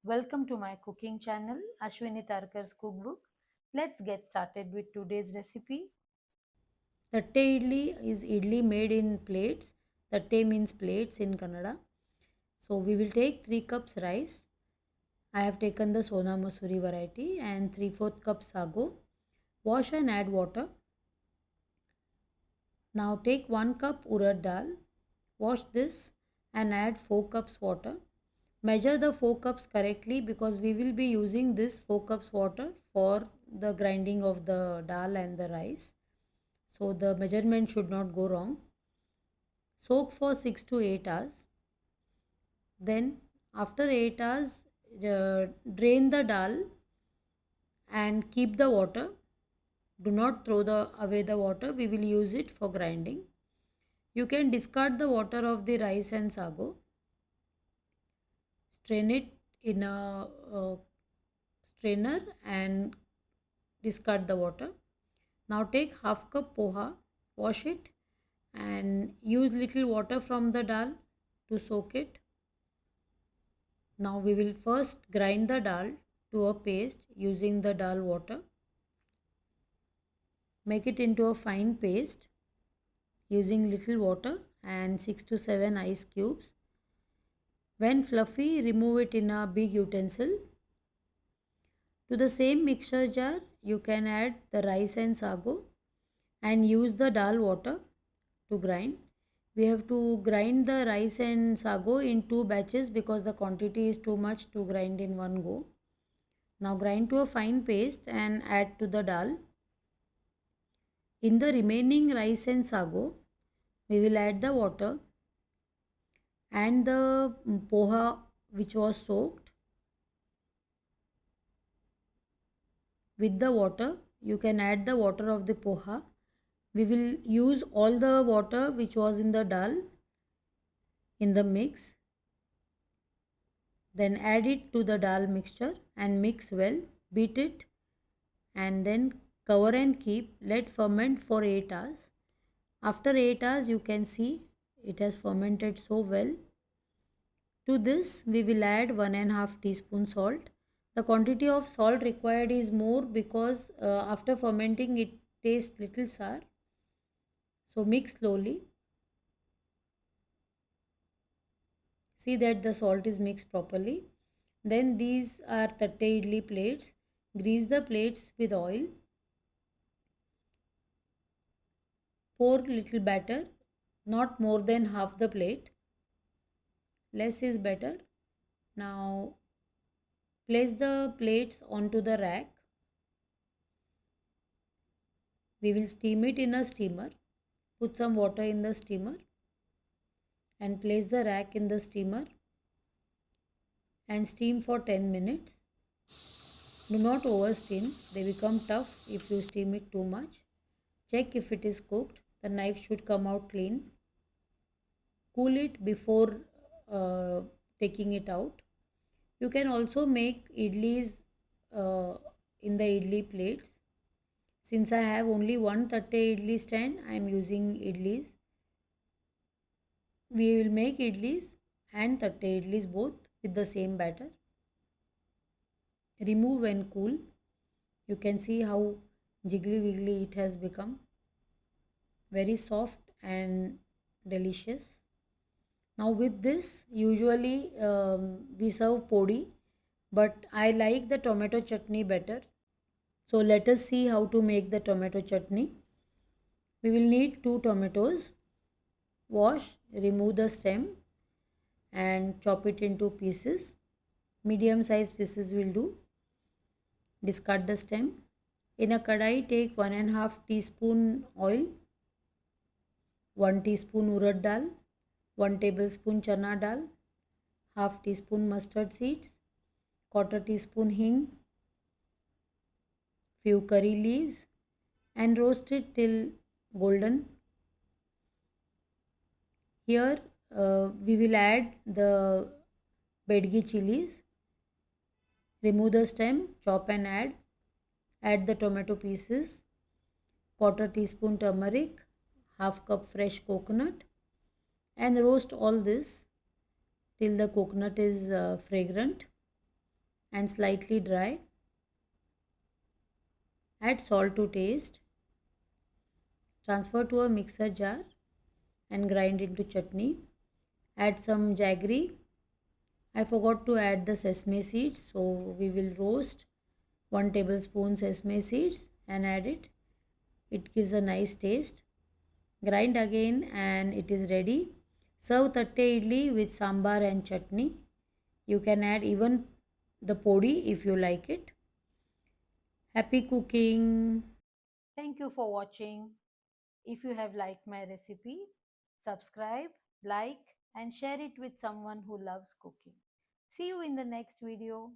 Welcome to my cooking channel, Ashwini Tarkar's cookbook. Let's get started with today's recipe. Tatte idli is idli made in plates. Tatte means plates in Kannada. So we will take 3 cups rice. I have taken the Sona Masuri variety and 3/4 cup sago. Wash and add water. Now take 1 cup urad dal. Wash this and add 4 cups water. Measure the 4 cups correctly because we will be using this 4 cups water for the grinding of the dal and the rice. So the measurement should not go wrong. Soak for 6 to 8 hours. Then after 8 hours, drain the dal and keep the water. Do not throw away the water. We will use it for grinding. You can discard the water of the rice and sago. Strain it in a strainer and discard the water. Now take half cup poha, wash it and use little water from the dal to soak it. Now we will first grind the dal to a paste using the dal water. Make it into a fine paste using little water and 6 to 7 ice cubes. When fluffy, remove it in a big utensil. To the same mixture jar, you can add the rice and sago and use the dal water to grind. We have to grind the rice and sago in 2 batches because the quantity is too much to grind in one go. Now grind to a fine paste and add to the dal. In the remaining rice and sago, we will add the water and the poha which was soaked. With the water, you can add the water of the poha. We will use all the water which was in the dal in the mix. Then add it to the dal mixture and mix well. Beat it and then cover and keep. Let ferment for 8 hours. After 8 hours, you can see it has fermented so well. To this, we will add 1.5 teaspoon salt. The quantity of salt required is more because after fermenting it tastes little sour. So mix slowly. See that the salt is mixed properly. Then these are tatte idli plates. Grease the plates with oil. Pour little batter, not more than half the plate. Less is better. Now place the plates onto the rack. We will steam it in a steamer. Put some water in the steamer and place the rack in the steamer and steam for 10 minutes. Do not over steam. They become tough if you steam it too much. Check if it is cooked. The knife should come out clean. Cool it before taking it out. You can also make idlis in the idli plates. Since I have only one tatte idli stand, I am using idlis. We will make idlis and tatte idlis both with the same batter. Remove when cool. You can see how jiggly wiggly it has become. Very soft and delicious. Now with this, usually we serve podi, but I like the tomato chutney better. So let us see how to make the tomato chutney. We will need 2 tomatoes. Wash, remove the stem and chop it into pieces. Medium size pieces will do. Discard the stem. In a kadai, take 1.5 teaspoon oil, 1 teaspoon urad dal, 1 tablespoon chana dal, half teaspoon mustard seeds, quarter teaspoon hing, few curry leaves and roast it till golden. Here we will add the bedgi chilies. Remove the stem, chop and add. Add the tomato pieces, quarter teaspoon turmeric, half cup fresh coconut and roast all this till the coconut is fragrant. and slightly dry. Add salt to taste. Transfer to a mixer jar and grind into chutney. Add some jaggery. I forgot to add the sesame seeds, so we will roast 1 tablespoon sesame seeds and add it. It gives a nice taste. Grind again and it is ready. Serve tatte idli with sambar and chutney. You can add even the podi if you like it. Happy cooking! Thank you for watching. If you have liked my recipe, subscribe, like and share it with someone who loves cooking. See you in the next video.